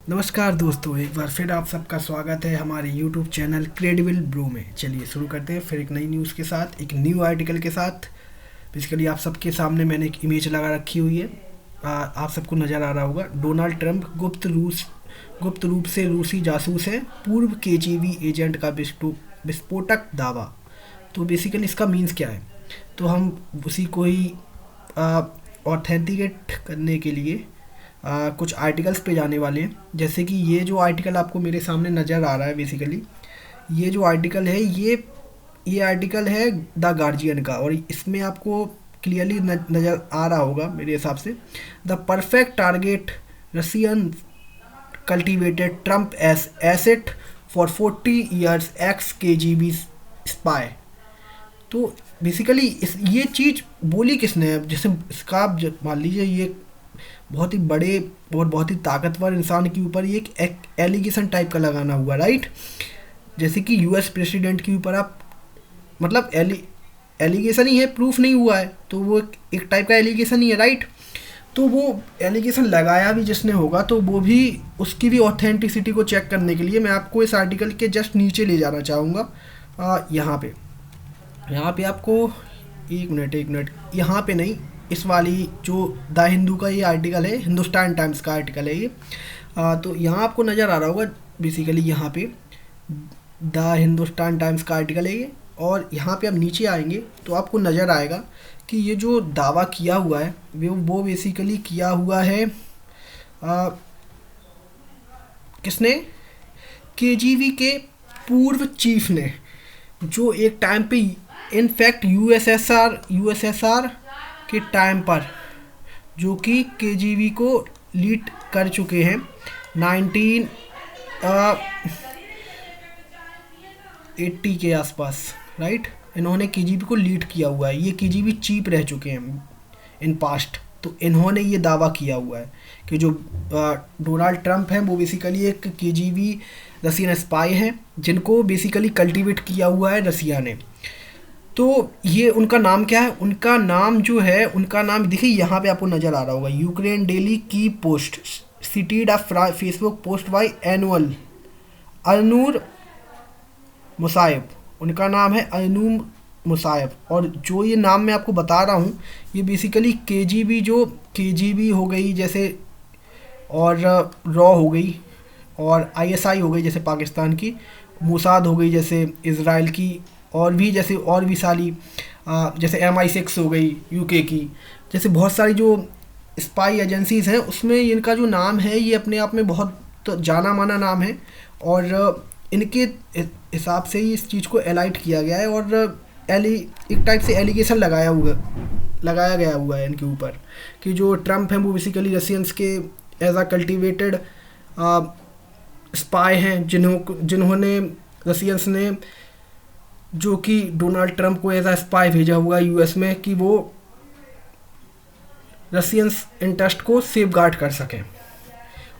नमस्कार दोस्तों, एक बार फिर आप सबका स्वागत है हमारे YouTube चैनल क्रेडिबल ब्रो में। चलिए शुरू करते हैं फिर एक नई न्यूज़ के साथ, एक न्यू आर्टिकल के साथ। बेसिकली आप सबके सामने मैंने एक इमेज लगा रखी हुई है। आप सबको नज़र आ रहा होगा। डोनाल्ड ट्रंप गुप्त रूप से रूसी जासूस है, पूर्व KGB एजेंट का विस्फोटक दावा। तो बेसिकली इसका मीन्स क्या है, तो हम उसी को ही ऑथेंटिकेट करने के लिए कुछ आर्टिकल्स पे जाने वाले हैं। जैसे कि ये जो आर्टिकल आपको मेरे सामने नज़र आ रहा है, बेसिकली ये जो आर्टिकल है ये आर्टिकल है द गार्जियन का, और इसमें आपको क्लियरली नज़र आ रहा होगा मेरे हिसाब से। The perfect target, Russian cultivated Trump S asset for 40 years x KGB spy. तो बेसिकली ये चीज़ बोली किसने है? जैसे इसका आप मान लीजिए ये बहुत ही बड़े और बहुत ही ताकतवर इंसान के ऊपर ये एक एलिगेशन टाइप का लगाना हुआ, राइट। जैसे कि US प्रेसिडेंट के ऊपर आप मतलब एलिगेशन ही है, प्रूफ नहीं हुआ है, तो वो एक टाइप का एलिगेशन ही है, राइट। तो वो एलिगेशन लगाया भी जिसने होगा, तो वो भी उसकी भी ऑथेंटिसिटी को चेक करने के लिए मैं आपको इस आर्टिकल के जस्ट नीचे ले जाना चाहूँगा। यहाँ पे आपको एक मिनट, यहाँ पे नहीं, इस वाली जो द हिंदू का ये आर्टिकल है, हिंदुस्तान टाइम्स का आर्टिकल है ये। तो यहाँ आपको नज़र आ रहा होगा, बेसिकली यहाँ पे द हिंदुस्तान टाइम्स का आर्टिकल है ये। और यहाँ पे आप नीचे आएंगे तो आपको नज़र आएगा कि ये जो दावा किया हुआ है वो बेसिकली किया हुआ है किसने? KGB के पूर्व चीफ ने, जो एक टाइम पे इनफैक्ट USSR के टाइम पर, जो कि KGB को लीड कर चुके हैं 1980 के आसपास, राइट। इन्होंने KGB को लीड किया हुआ है, ये KGB चीफ रह चुके हैं इन पास्ट। तो इन्होंने ये दावा किया हुआ है कि जो डोनाल्ड ट्रंप हैं वो बेसिकली एक KGB रशियन स्पाई हैं, जिनको बेसिकली कल्टीवेट किया हुआ है रसिया ने। तो ये उनका नाम क्या है? उनका नाम जो है, उनका नाम देखिए यहाँ पे आपको नज़र आ रहा होगा, यूक्रेन डेली की post cited of Facebook post by एनुअल अनूर मुसायब। उनका नाम है अनूर मुसायब। और जो ये नाम मैं आपको बता रहा हूँ, ये बेसिकली KGB, जो KGB हो गई जैसे, और रॉ हो गई, और ISI हो गई जैसे पाकिस्तान की, मोसाद हो गई जैसे इज़राइल की, और भी सारी जैसे MI6 हो गई UK की, जैसे बहुत सारी जो स्पाई एजेंसीज़ हैं, उसमें इनका जो नाम है ये अपने आप में बहुत जाना माना नाम है। और इनके हिसाब से ही इस चीज़ को एलाइट किया गया है, और एक टाइप से एलिगेशन लगाया गया हुआ है इनके ऊपर कि जो ट्रम्प हैं वो बेसिकली रशियंस के एज अ कल्टिवेटेड स्पाई हैं, जिन्होंने रशियंस ने, जो कि डोनाल्ड ट्रंप को एज अ स्पाई भेजा हुआ US में कि वो रशियंस इंटरेस्ट को सेफ गार्ड कर सकें।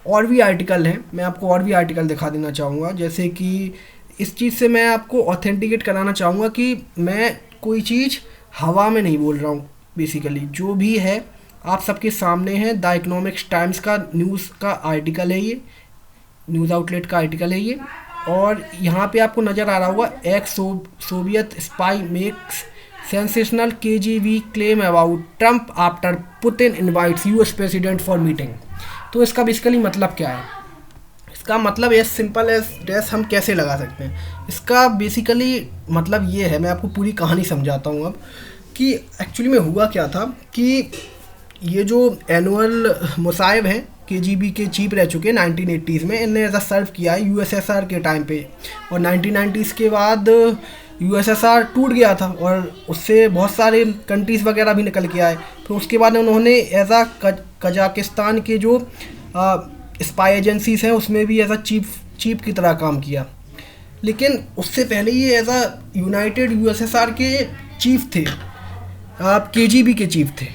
और भी आर्टिकल हैं, मैं आपको और भी आर्टिकल दिखा देना चाहूँगा। जैसे कि इस चीज़ से मैं आपको ऑथेंटिकेट कराना चाहूँगा कि मैं कोई चीज़ हवा में नहीं बोल रहा हूँ। बेसिकली जो भी है आप सबके सामने है, द इकोनॉमिक्स टाइम्स का न्यूज़ का आर्टिकल है ये, न्यूज़ आउटलेट का आर्टिकल है ये। और यहाँ पे आपको नज़र आ रहा होगा, x Soviet spy makes sensational KGB claim about Trump after Putin invites US president for meeting. तो इसका बेसिकली मतलब क्या है? इसका मतलब एज सिंपल एज डैश हम कैसे लगा सकते हैं। इसका बेसिकली मतलब ये है, मैं आपको पूरी कहानी समझाता हूँ अब, कि एक्चुअली में हुआ क्या था कि ये जो एनुअल मुसायब हैं, KGB के चीफ रह चुके हैं 1980s में, इनने ऐसा सर्व किया है USSR के टाइम पे। और 1990s के बाद USSR टूट गया था, और उससे बहुत सारे कंट्रीज़ वगैरह भी निकल के आए। फिर उसके बाद उन्होंने एज आ कजाकिस्तान के जो स्पाई एजेंसीज़ हैं उसमें भी एज आ चीफ की तरह काम किया। लेकिन उससे पहले ये एज आ यूनाइटेड USSR के चीफ थे, KGB के चीफ थे।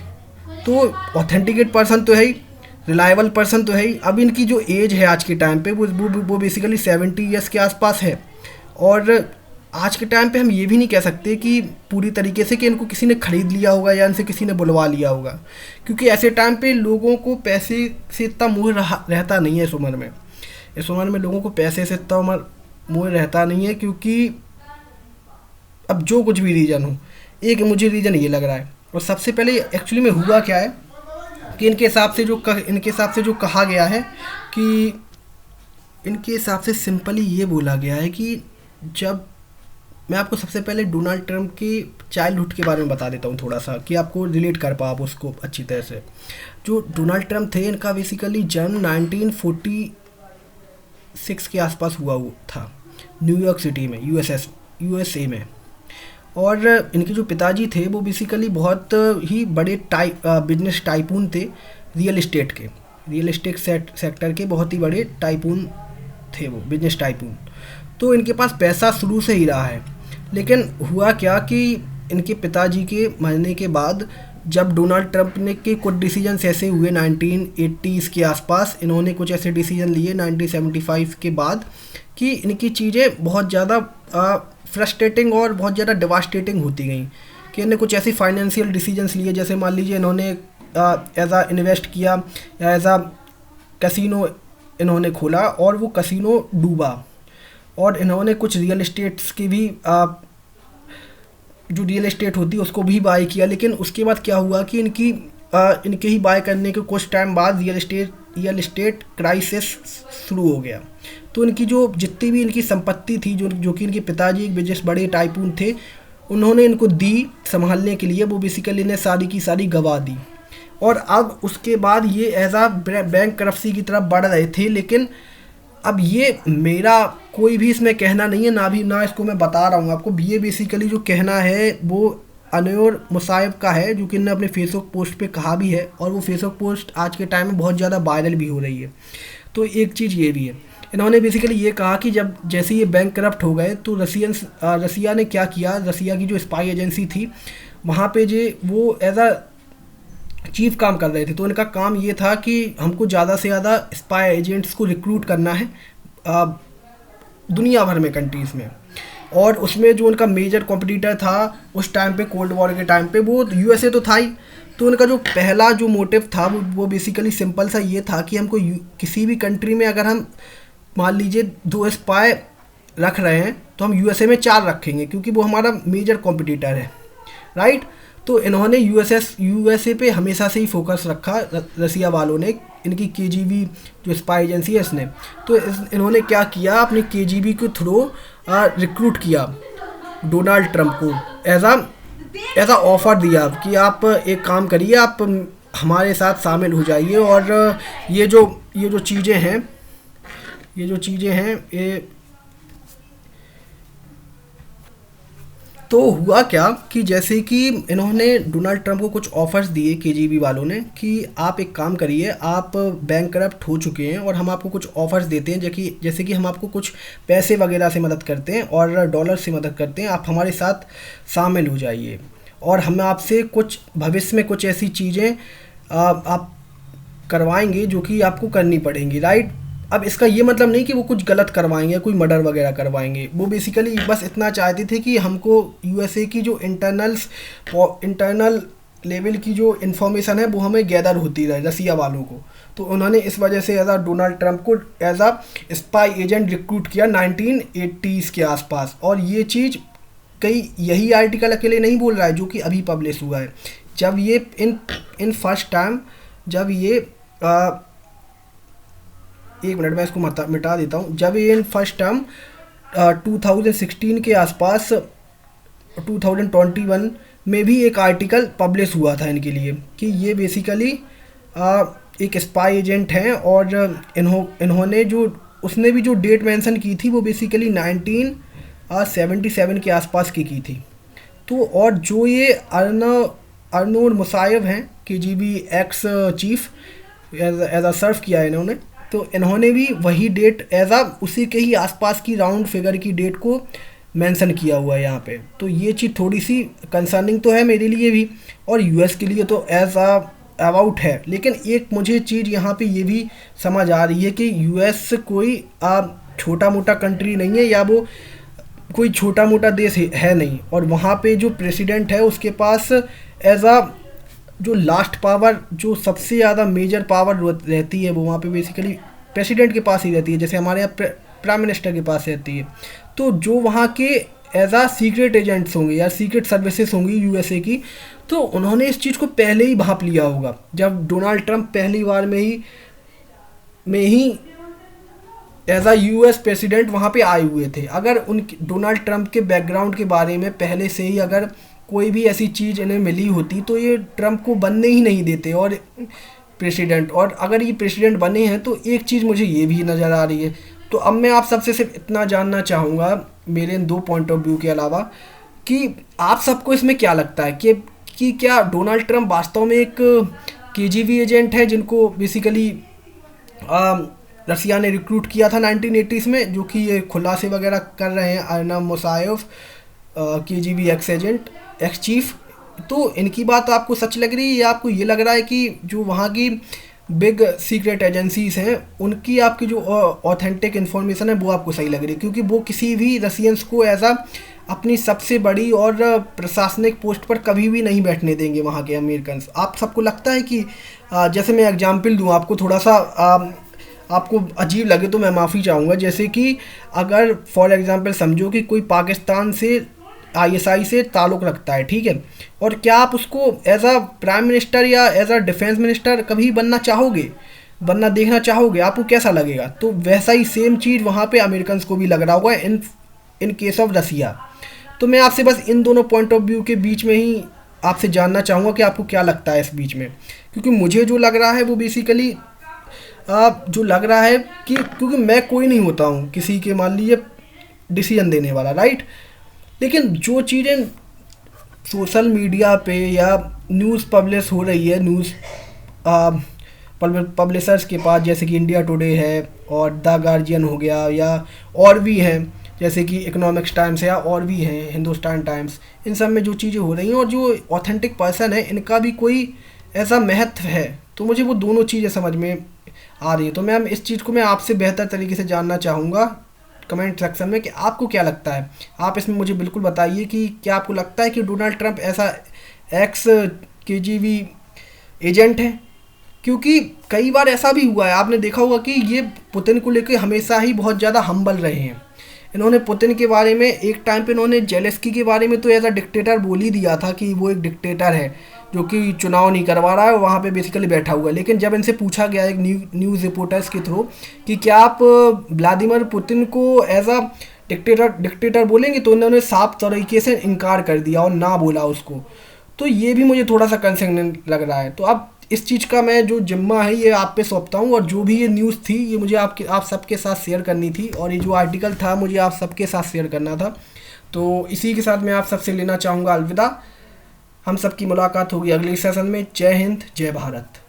तो ऑथेंटिकेट पर्सन तो है ही, रिलायबल पर्सन तो है ही। अब इनकी जो एज है आज के टाइम पे वो बेसिकली 70 ईयर्स के आसपास है। और आज के टाइम पे हम ये भी नहीं कह सकते कि पूरी तरीके से कि इनको किसी ने ख़रीद लिया होगा या इनसे किसी ने बुलवा लिया होगा, क्योंकि ऐसे टाइम पे लोगों को पैसे से इतना मोह रहता नहीं है इस उम्र में। इस उम्र में लोगों को पैसे से इतना उम्र मोह रहता नहीं है, क्योंकि अब जो कुछ भी रीज़न हो, एक मुझे रीज़न ये लग रहा है। और सबसे पहले एक्चुअली में हुआ क्या है कि इनके हिसाब से जो कहा गया है कि इनके हिसाब से सिंपली ये बोला गया है कि जब मैं आपको सबसे पहले डोनाल्ड ट्रंप की चाइल्डहुड के बारे में बता देता हूँ थोड़ा सा, कि आपको रिलेट कर पाओ आप उसको अच्छी तरह से। जो डोनाल्ड ट्रंप थे, इनका बेसिकली जन्म 1946 के आसपास हुआ था, न्यूयॉर्क सिटी में, यूएसए में। और इनके जो पिताजी थे वो बेसिकली बहुत ही बड़े बिजनेस टाइकून थे, रियल एस्टेट सेक्टर के बहुत ही बड़े टाइकून थे वो, बिजनेस टाइकून। तो इनके पास पैसा शुरू से ही रहा है। लेकिन हुआ क्या कि इनके पिताजी के मरने के बाद जब डोनाल्ड ट्रंप ने के कुछ डिसीजंस ऐसे हुए 1980s के आसपास, इन्होंने कुछ ऐसे डिसीजन लिए 1975 के बाद कि इनकी चीज़ें बहुत ज़्यादा फ्रस्ट्रेटिंग और बहुत ज़्यादा डिवास्टेटिंग होती गई। कि इन्हें कुछ ऐसी फाइनेंशियल डिसीजंस लिए, जैसे मान लीजिए इन्होंने एज आ इन्वेस्ट किया या एज आ कैसीनो इन्होंने खोला और वो कैसीनो डूबा। और इन्होंने कुछ रियल एस्टेट्स की भी जो रियल एस्टेट होती है उसको भी बाय किया। लेकिन उसके बाद क्या हुआ कि इनके ही बाय करने के कुछ टाइम बाद रियल एस्टेट क्राइसिस शुरू हो गया। तो इनकी जो जितनी भी इनकी संपत्ति थी, जो कि इनके पिताजी एक बिजनेस बड़े टाइकून थे, उन्होंने इनको दी संभालने के लिए, वो बेसिकली इन्हें सारी की सारी गवा दी। और अब उसके बाद ये एज आ बैंक करप्सी की तरफ बढ़ रहे थे। लेकिन अब ये मेरा कोई भी इसमें कहना नहीं है, ना इसको मैं बता रहा हूँ आपको। ये बेसिकली जो कहना है वो अनवर मुसायब का है, जो कि इन्होंने अपने फेसबुक पोस्ट पे कहा भी है। और वो फेसबुक पोस्ट आज के टाइम में बहुत ज़्यादा वायरल भी हो रही है। तो एक चीज़ ये भी है, इन्होंने बेसिकली ये कहा कि जब जैसे ये बैंक करप्ट हो गए तो रसिया ने क्या किया, रसिया की जो स्पाई एजेंसी थी वहाँ पे वो एज आ चीफ काम कर रहे थे। तो इनका काम ये था कि हमको ज़्यादा से ज़्यादा स्पाई एजेंट्स को रिक्रूट करना है दुनिया भर में कंट्रीज़ में। और उसमें जो उनका मेजर कॉम्पिटिटर था उस टाइम पे, कोल्ड वॉर के टाइम पे, वो यूएसए तो था ही। तो उनका जो पहला जो मोटिव था वो बेसिकली सिंपल सा ये था कि हमको किसी भी कंट्री में अगर हम मान लीजिए 2 स्पाई रख रहे हैं तो हम यूएसए में 4 रखेंगे, क्योंकि वो हमारा मेजर कॉम्पिटिटर है, राइट। तो इन्होंने यूएसए पे हमेशा से ही फोकस रखा, रसिया वालों ने, इनकी केजीबी जो स्पाई एजेंसी है इसने। तो इन्होंने क्या किया, अपनी केजीबी के थ्रू रिक्रूट किया डोनाल्ड ट्रंप को, एज आ ऑफ़र दिया कि आप एक काम करिए, आप हमारे साथ शामिल हो जाइए। और ये जो चीज़ें हैं ये तो हुआ क्या कि जैसे कि इन्होंने डोनाल्ड ट्रंप को कुछ ऑफर्स दिए केजीबी वालों ने कि आप एक काम करिए, आप बैंक करप्ट हो चुके हैं और हम आपको कुछ ऑफर्स देते हैं, जैसे कि हम आपको कुछ पैसे वगैरह से मदद करते हैं और डॉलर से मदद करते हैं, आप हमारे साथ शामिल हो जाइए और हम आपसे कुछ भविष्य में कुछ ऐसी चीज़ें आप करवाएंगे जो कि आपको करनी पड़ेंगी, राइट। अब इसका ये मतलब नहीं कि वो कुछ गलत करवाएंगे, कोई मर्डर वगैरह करवाएंगे। वो बेसिकली बस इतना चाहते थे कि हमको यूएसए की जो इंटरनल लेवल की जो इन्फॉर्मेशन है वो हमें गैदर होती रहे रसिया वालों को। तो उन्होंने इस वजह से एज आ डोनाल्ड ट्रंप को एज आ स्पाई एजेंट रिक्रूट किया 1980s के आसपास। और ये चीज़ यही आर्टिकल अकेले नहीं बोल रहा है जो कि अभी पब्लिश हुआ है। जब ये इन फर्स्ट टाइम जब ये एक मिनट में इसको मिटा देता हूँ। जब ये इन फर्स्ट टाइम 2016 के आसपास 2021 में भी एक आर्टिकल पब्लिश हुआ था इनके लिए कि ये बेसिकली एक स्पाई एजेंट हैं। और इन्होंने उसने भी जो डेट मेंशन की थी वो बेसिकली 1977 के आसपास की थी। तो और जो ये अरनोर मुसायब हैं केजीबी एक्स चीफ एज आ सर्व किया है इन्होंने, तो इन्होंने भी वही डेट एज आ उसी के ही आसपास की राउंड फिगर की डेट को मेंशन किया हुआ है यहाँ पे। तो ये चीज़ थोड़ी सी कंसर्निंग तो है मेरे लिए भी और यूएस के लिए तो एज आ अबाउट है। लेकिन एक मुझे चीज़ यहाँ पे ये भी समझ आ रही है कि यूएस कोई छोटा मोटा कंट्री नहीं है या वो कोई छोटा मोटा देश है नहीं। और वहाँ पे जो प्रेसिडेंट है उसके पास एज आ जो लास्ट पावर, जो सबसे ज़्यादा मेजर पावर रहती है वो वहाँ पे बेसिकली प्रेसिडेंट के पास ही रहती है, जैसे हमारे यहाँ प्राइम मिनिस्टर के पास रहती है। तो जो वहाँ के एज आ सीक्रेट एजेंट्स होंगे या सीक्रेट सर्विसेज होंगी यूएसए की, तो उन्होंने इस चीज़ को पहले ही भांप लिया होगा जब डोनाल्ड ट्रंप पहली बार में ही एज आ यूएस प्रेसिडेंट वहाँ पे आए हुए थे। अगर उन डोनाल्ड ट्रंप के बैकग्राउंड के बारे में पहले से ही अगर कोई भी ऐसी चीज़ इन्हें मिली होती तो ये ट्रंप को बनने ही नहीं देते और प्रेसिडेंट। और अगर ये प्रेसिडेंट बने हैं तो एक चीज़ मुझे ये भी नज़र आ रही है। तो अब मैं आप सबसे सिर्फ इतना जानना चाहूँगा मेरे इन 2 पॉइंट ऑफ व्यू के अलावा कि आप सबको इसमें क्या लगता है कि क्या डोनाल्ड ट्रंप वास्तव में एक केजीबी एजेंट है जिनको बेसिकली रसिया ने रिक्रूट किया था 1980s में, जो कि ये खुलासे वगैरह कर रहे हैं अरनाम मुसायफ, KGB ex agent, ex chief. तो इनकी बात आपको सच लग रही है या आपको ये लग रहा है कि जो वहाँ की बिग सीक्रेट एजेंसीज हैं उनकी आपकी जो ऑथेंटिक इन्फॉर्मेशन है वो आपको सही लग रही है? क्योंकि वो किसी भी रसियंस को एज आ अपनी सबसे बड़ी और प्रशासनिक पोस्ट पर कभी भी नहीं बैठने देंगे वहाँ के अमेरिकन। आप सबको लगता है कि जैसे मैं एग्जाम्पल दूँ आपको, थोड़ा सा आपको अजीब लगे तो मैं माफ़ी चाहूँगा, जैसे कि अगर फॉर एग्जांपल समझो कि कोई पाकिस्तान से आईएसआई से ताल्लुक़ रखता है, ठीक है, और क्या आप उसको एज आ प्राइम मिनिस्टर या एज आ डिफेंस मिनिस्टर कभी बनना चाहोगे, बनना देखना चाहोगे? आपको कैसा लगेगा? तो वैसा ही सेम चीज़ वहाँ पे अमेरिकन को भी लग रहा होगा इन केस ऑफ रसिया। तो मैं आपसे बस इन दोनों पॉइंट ऑफ व्यू के बीच में ही आपसे जानना चाहूँगा कि आपको क्या लगता है इस बीच में। क्योंकि मुझे जो लग रहा है वो बेसिकली जो लग रहा है कि क्योंकि मैं कोई नहीं होता हूँ किसी के मान लीजिए डिसीजन देने वाला, राइट, लेकिन जो चीज़ें सोशल मीडिया पे या न्यूज़ पब्लिश हो रही है, न्यूज़ पब्लिशर्स के पास, जैसे कि इंडिया टुडे है और द गार्जियन हो गया, या और भी हैं जैसे कि इकोनॉमिक्स टाइम्स है, या और भी हैं हिंदुस्तान टाइम्स, इन सब में जो चीज़ें हो रही हैं और जो ऑथेंटिक पर्सन है इनका भी कोई ऐसा महत्व है, तो मुझे वो दोनों चीज़ें समझ में आ रही है। तो मैम इस चीज़ को मैं आपसे बेहतर तरीके से जानना चाहूँगा कमेंट सेक्शन में कि आपको क्या लगता है। आप इसमें मुझे बिल्कुल बताइए कि क्या आपको लगता है कि डोनाल्ड ट्रंप ऐसा एक्स केजीबी एजेंट है? क्योंकि कई बार ऐसा भी हुआ है, आपने देखा होगा कि ये पुतिन को लेकर हमेशा ही बहुत ज़्यादा हम्बल रहे हैं। इन्होंने पुतिन के बारे में एक टाइम पे इन्होंने जेलेस्की के बारे में तो एज अ डिक्टेटर बोल ही दिया था कि वो एक डिक्टेटर है जो कि चुनाव नहीं करवा रहा है, वहाँ पे बेसिकली बैठा हुआ है। लेकिन जब इनसे पूछा गया एक न्यूज़ रिपोर्टर्स के थ्रू कि क्या आप व्लादिमीर पुतिन को एज अ डिक्टेटर बोलेंगे, तो उन्होंने साफ तरीके से इनकार कर दिया और ना बोला उसको। तो ये भी मुझे थोड़ा सा कंसर्निंग लग रहा है। तो अब इस चीज़ का मैं जो जिम्मा है ये आप पे सौंपता हूँ, और जो भी ये न्यूज़ थी ये मुझे आप सबके साथ शेयर करनी थी, और ये जो आर्टिकल था मुझे आप सबके साथ शेयर करना था। तो इसी के साथ मैं आप सबसे लेना चाहूँगा अलविदा। हम सबकी मुलाकात होगी अगले सेशन में। जय हिंद, जय भारत।